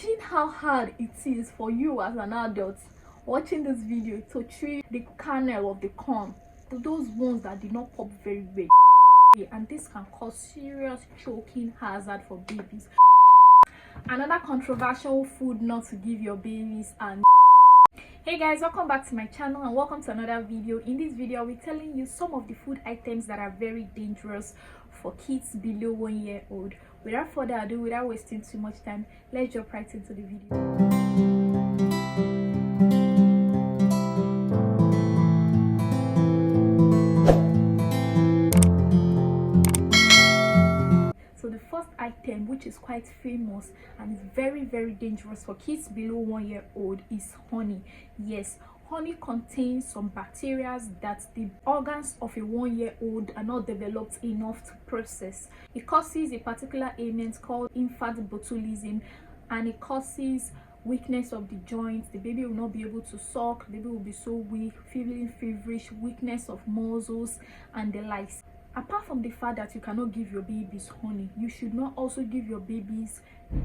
Imagine how hard it is for you as an adult watching this video to treat the kernel of the corn to those ones that did not pop very well, and this can cause serious choking hazard for babies. Another controversial food not to give your babies and hey guys, welcome back to my channel and welcome to another video. In this video I'll be telling you some of the food items that are very dangerous for kids below 1 year old. Without further ado, without wasting too much time, let's jump right into the video. So the first item, which is quite famous and is very dangerous for kids below 1 year old, is honey. Yes, honey contains some bacteria that the organs of a 1 year old are not developed enough to process. It causes a particular ailment called infant botulism, and it causes weakness of the joints. The baby will not be able to suck, the baby will be so weak, feeling feverish, weakness of muscles and the likes. Apart from the fact that you cannot give your babies honey, you should not also give your babies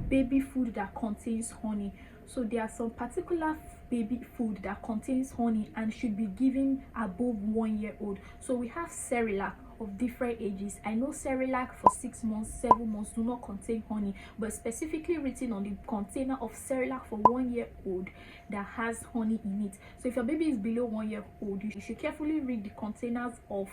baby food that contains honey. So there are some particular baby food that contains honey and should be given above 1 year old. So we have Cerelac of different ages. I know Cerelac for 6 months, 7 months do not contain honey, but specifically written on the container of Cerelac for 1 year old that has honey in it. So if your baby is below 1 year old, you should carefully read the containers of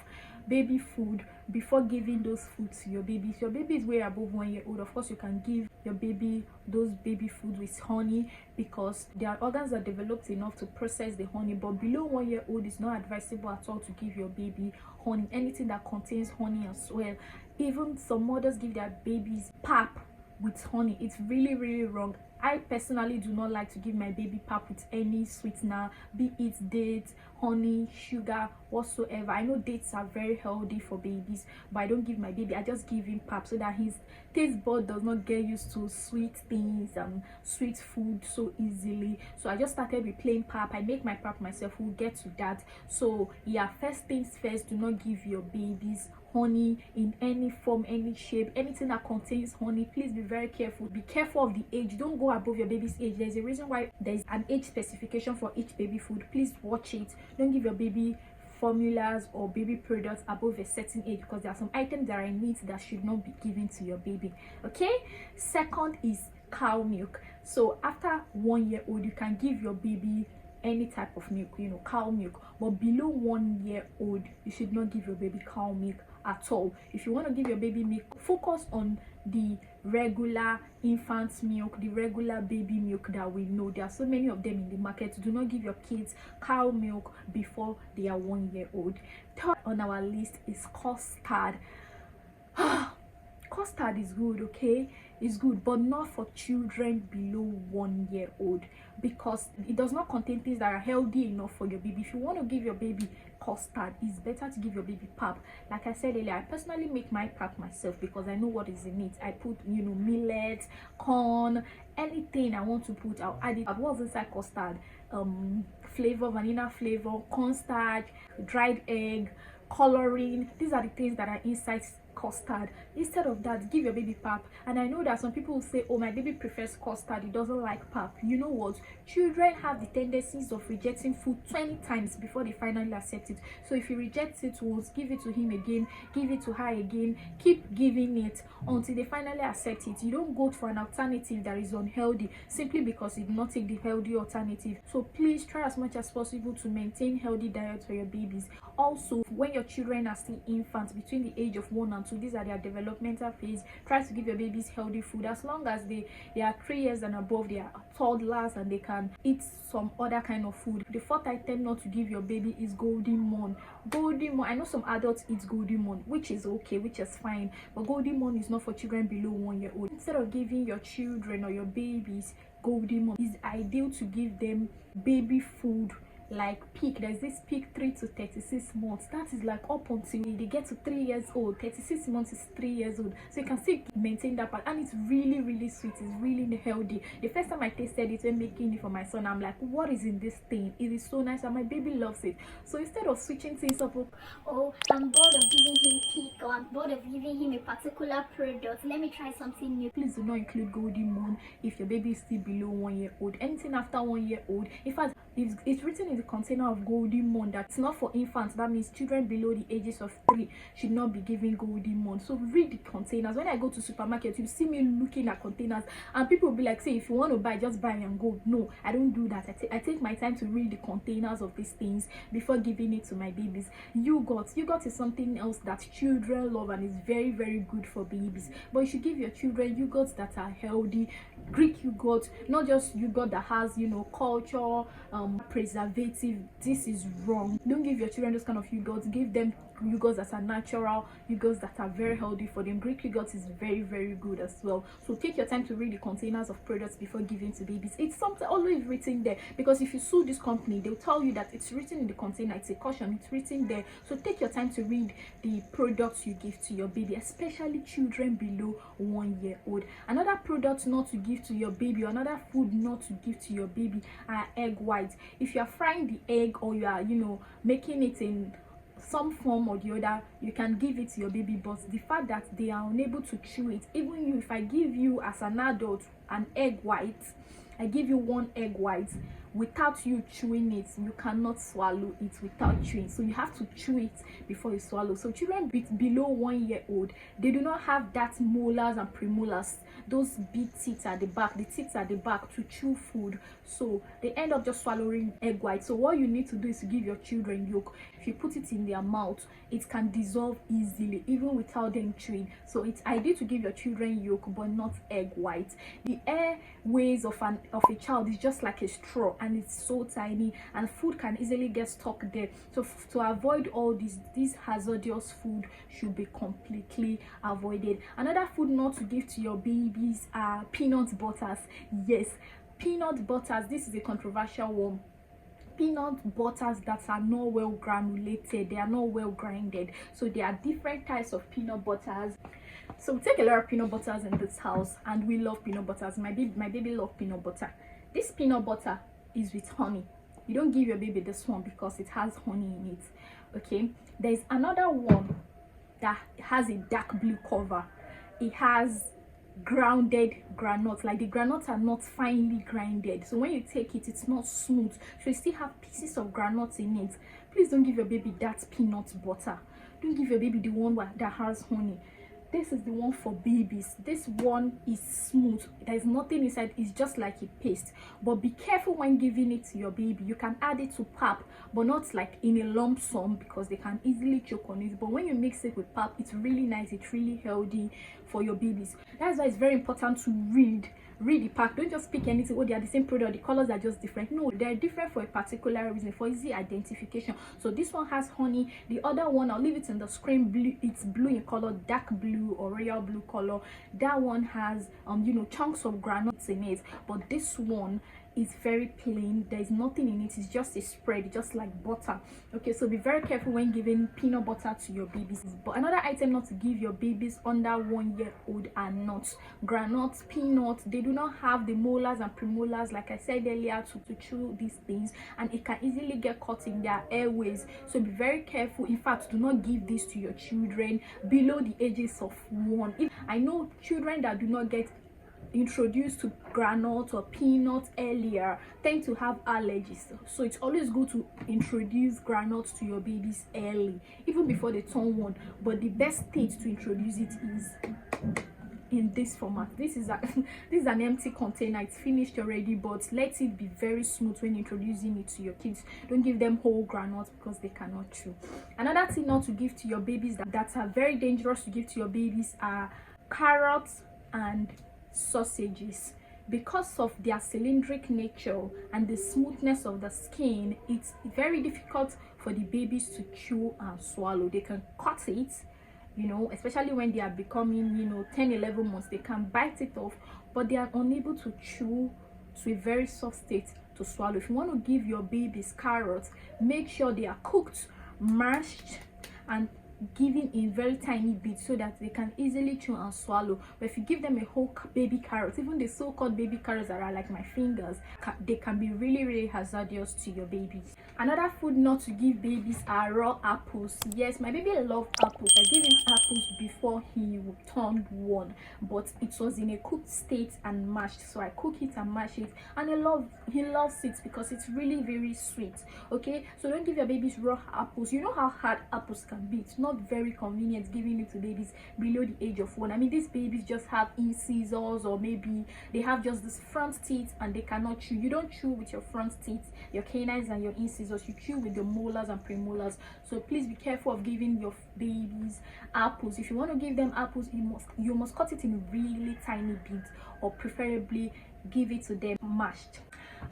baby food before giving those food to your baby. If your baby is way above 1 year old, of course you can give your baby those baby food with honey because their organs are developed enough to process the honey. But below 1 year old, it's not advisable at all to give your baby honey, anything that contains honey as well. Even some mothers give their babies pap with honey. It's really wrong. I personally do not like to give my baby pap with any sweetener, be it dates, honey, sugar, whatsoever. I know dates are very healthy for babies, but I don't give my baby. I just give him pap so that his taste bud does not get used to sweet things and sweet food so easily. So I just started with plain pap. I make my pap myself. We'll get to that. So yeah, first things first, do not give your babies honey in any form, any shape, anything that contains honey. Please be very careful. Be careful of the age. Don't go above your baby's age. There's a reason why there's an age specification for each baby food. Please watch it. Don't give your baby formulas or baby products above a certain age because there are some items that are in it that should not be given to your baby. Okay, second is cow milk. So after 1 year old, you can give your baby any type of milk, you know, cow milk, but below 1 year old you should not give your baby cow milk at all. If you want to give your baby milk, focus on the regular infant milk, the regular baby milk that we know. There are so many of them in the market. Do not give your kids cow milk before they are 1 year old. Third on our list is custard. Custard is good, okay, it's good, but not for children below 1 year old because it does not contain things that are healthy enough for your baby. If you want to give your baby custard, it's better to give your baby pap. Like I said earlier, I personally make my pap myself because I know what is in it. I put, you know, millet, corn, anything I want to put, I'll add it. What's inside custard? Flavor, vanilla flavor, cornstarch, dried egg, coloring. These are the things that are inside custard. Instead of that, give your baby pap. And I know that some people will say, oh, my baby prefers custard, he doesn't like pap. You know what, children have the tendencies of rejecting food 20 times before they finally accept it. So if you reject it once, give it to him again, give it to her again, keep giving it until they finally accept it. You don't go for an alternative that is unhealthy simply because you did not take the healthy alternative. So please try as much as possible to maintain healthy diet for your babies. Also, when your children are still infants between the age of 1 and 2, these are their developmental phase, try to give your babies healthy food. As long as they are 3 years and above, they are toddlers and they can eat some other kind of food. The fourth item not to give your baby is golden morn. Golden morn, I know some adults eat golden morn, which is okay, which is fine, but golden morn is not for children below 1 year old. Instead of giving your children or your babies golden morn, it's ideal to give them baby food like peak. There's this peak 3 to 36 months. That is like up until they get to 3 years old. 36 months is 3 years old, so you can still maintain that part, and it's really sweet. It's really healthy. The first time I tasted it when making it for my son, I'm like, what is in this thing? It is so nice, and my baby loves it. So instead of switching things up, oh, I'm bored of giving him peak, or I'm bored of giving him a particular product, let me try something new. Please do not include golden moon if your baby is still below 1 year old. Anything after 1 year old, in fact, it's written in the container of golden moon that it's not for infants. That means children below the ages of 3 should not be given golden moon. So read the containers. When I go to supermarket, you see me looking at containers, and people will be like, say, if you want to buy, just buy and go. No, I don't do that. I take my time to read the containers of these things before giving it to my babies. Yogurt is something else that children love and is very good for babies. But you should give your children yogurts that are healthy. Greek yogurt, not just yogurt that has, you know, culture, preservative. This is wrong. Don't give your children those kind of yogurts. Give them yogurts that are natural, yogurts that are very healthy for them. Greek yogurt is very good as well. So take your time to read the containers of products before giving to babies. It's something always written there, because if you sue this company, they'll tell you that it's written in the container. It's a caution, it's written there. So take your time to read the products you give to your baby, especially children below 1 year old. Another product not to give to your baby, or another food not to give to your baby, are egg whites. If you are frying the egg, or you are, you know, making it in some form or the other, you can give it to your baby. But the fact that they are unable to chew it, even you, if I give you as an adult an egg white, I give you 1 egg white, without you chewing it, you cannot swallow it without chewing. So you have to chew it before you swallow. So children below 1 year old, they do not have that molars and premolars, those big teeth at the back, the teeth at the back to chew food. So they end up just swallowing egg white. So what you need to do is to give your children yolk. If you put it in their mouth, it can dissolve easily even without them chewing. So it's ideal to give your children yolk, but not egg white. The airways of a child is just like a straw, and it's so tiny, and food can easily get stuck there. So to avoid all these hazardous food should be completely avoided. Another food not to give to your babies are peanut butters. Yes, peanut butters. This is a controversial one. Peanut butters that are not well granulated, they are not well grinded. So there are different types of peanut butters. So we take a lot of peanut butters in this house, and we love peanut butters. My baby love peanut butter. This peanut butter is with honey. You don't give your baby this one because it has honey in it. Okay, there's another one that has a dark blue cover. It has grounded granules, like the granules are not finely grinded, so when you take it, it's not smooth, so you still have pieces of granules in it. Please don't give your baby that peanut butter. Don't give your baby the one that has honey. This is the one for babies. This one is smooth, there's nothing inside, it's just like a paste. But be careful when giving it to your baby. You can add it to pap, but not like in a lump sum, because they can easily choke on it. But when you mix it with pap, it's really nice, it's really healthy for your babies. That's why it's very important to read the pack. Don't just pick anything. Oh, they are the same product, the colors are just different. No, they're different for a particular reason, for easy identification. So this one has honey. The other one, I'll leave it in the screen. Blue, it's blue in color, dark blue or royal blue color. That one has you know, chunks of granules in it. But this one is very plain, there's nothing in it, it's just a spread, just like butter. Okay, so be very careful when giving peanut butter to your babies. But another item not to give your babies under 1 year old are nuts. Granules, peanuts, they do not have the molars and premolars, like I said earlier, to chew these things, and it can easily get caught in their airways. So be very careful. In fact, do not give this to your children below the ages of 1. I know children that do not get introduced to granules or peanuts earlier tend to have allergies, so it's always good to introduce granules to your babies early, even before they turn 1. But the best stage to introduce it is in this format. This is an empty container, it's finished already, but let it be very smooth when introducing it to your kids. Don't give them whole granules because they cannot chew. Another thing not to give to your babies that are very dangerous to give to your babies are carrots and sausages. Because of their cylindric nature and the smoothness of the skin, it's very difficult for the babies to chew and swallow. They can cut it, you know, especially when they are becoming, you know, 10-11 months. They can bite it off, but they are unable to chew to a very soft state to swallow. If you want to give your babies carrots, make sure they are cooked, mashed, and given in very tiny bits so that they can easily chew and swallow. But if you give them a whole baby carrot, even the so-called baby carrots that are like my fingers, they can be really hazardous to your babies. Another food not to give babies are raw apples. Yes, my baby loved apples. I gave him apples before he turned 1, but it was in a cooked state and mashed. So I cook it and mash it, and he loves it because it's really very sweet. Okay, so don't give your babies raw apples. You know how hard apples can be. It's not very convenient giving it to babies below the age of 1. I mean, these babies just have incisors, or maybe they have just this front teeth and they cannot chew. You don't chew with your front teeth, your canines and your incisors. You chew with your molars and premolars. So please be careful of giving your babies apples. If you want to give them apples, you must cut it in really tiny bits, or preferably give it to them mashed.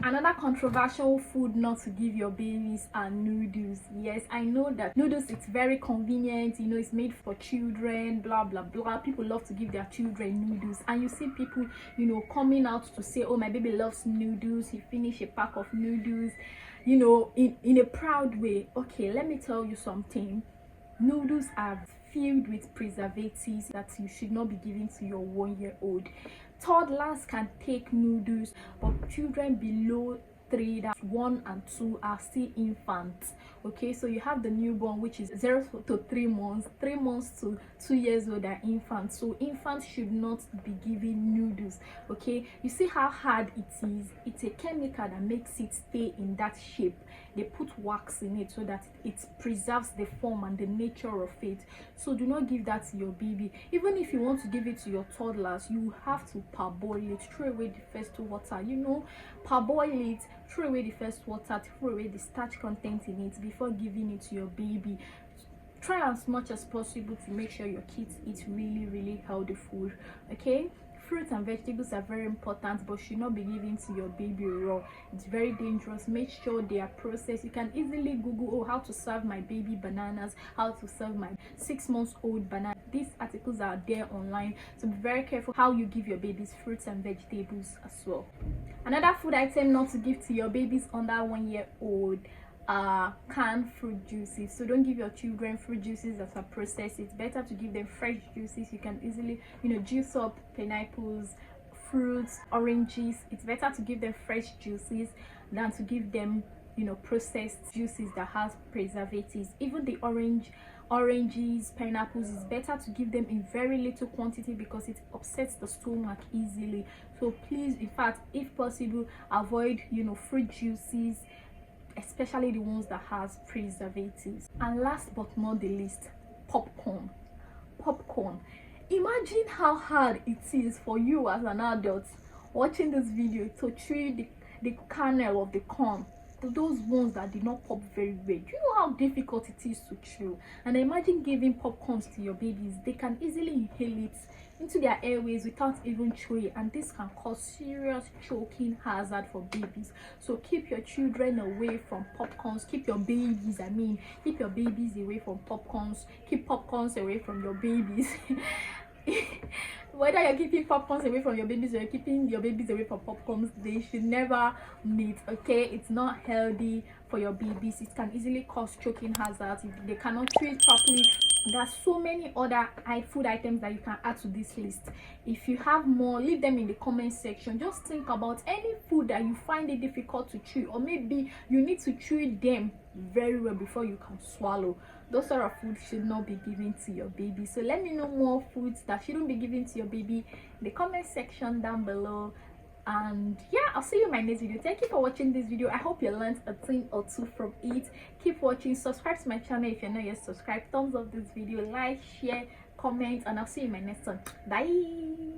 Another controversial food not to give your babies are noodles. Yes, I know that noodles, it's very convenient, you know, it's made for children, blah blah blah. People love to give their children noodles, and you see people, you know, coming out to say, oh, my baby loves noodles, he finished a pack of noodles, you know, in a proud way. Okay, let me tell you something. Noodles are filled with preservatives that you should not be giving to your 1-year-old. Toddlers can take noodles, but children below 3, that 1 and 2, are still infants. Okay, so you have the newborn, which is 0 to 3 months, 3 months to 2 years old are infants. So infants should not be given noodles. Okay, you see how hard it is. It's a chemical that makes it stay in that shape. They put wax in it so that it preserves the form and the nature of it. So do not give that to your baby. Even if you want to give it to your toddlers, you have to parboil it, throw away the first water, you know, parboil it, throw away the first water, throw away the starch content in it before giving it to your baby. Try as much as possible to make sure your kids eat really healthy food. Okay, fruits and vegetables are very important, but should not be given to your baby raw. It's very dangerous. Make sure they are processed. You can easily Google, oh, how to serve my baby bananas, how to serve my 6-month-old banana. These articles are there online, so be very careful how you give your babies fruits and vegetables as well. Another food item not to give to your babies under 1-year-old are canned fruit juices. So don't give your children fruit juices that are processed. It's better to give them fresh juices. You can easily, you know, juice up pineapples, fruits, oranges. It's better to give them fresh juices than to give them, you know, processed juices that has preservatives. Even the oranges, pineapples, is better to give them in very little quantity because it upsets the stomach easily. So please, in fact, if possible, avoid, you know, fruit juices, especially the ones that has preservatives. And last but not the least, popcorn. Imagine how hard it is for you as an adult watching this video to chew the kernel of the corn, those ones that did not pop very well. You know how difficult it is to chew. And imagine giving popcorns to your babies. They can easily inhale it into their airways without even chewing, and this can cause serious choking hazard for babies. So keep your children away from popcorns. Keep your babies away from popcorns. Keep popcorns away from your babies. Whether you're keeping popcorns away from your babies or you're keeping your babies away from popcorns, they should never meet. Okay, it's not healthy for your babies. It can easily cause choking hazards if they cannot chew it properly. There are so many other food items that you can add to this list. If you have more, leave them in the comment section. Just think about any food that you find it difficult to chew, or maybe you need to chew them very well before you can swallow. Those sort of food should not be given to your baby. So let me know more foods that shouldn't be given to your baby in the comment section down below. And yeah, I'll see you in my next video. Thank you for watching this video. I hope you learned a thing or two from it. Keep watching. Subscribe to my channel if you're not yet subscribed. Thumbs up this video, like, share, comment, and I'll see you in my next one. Bye.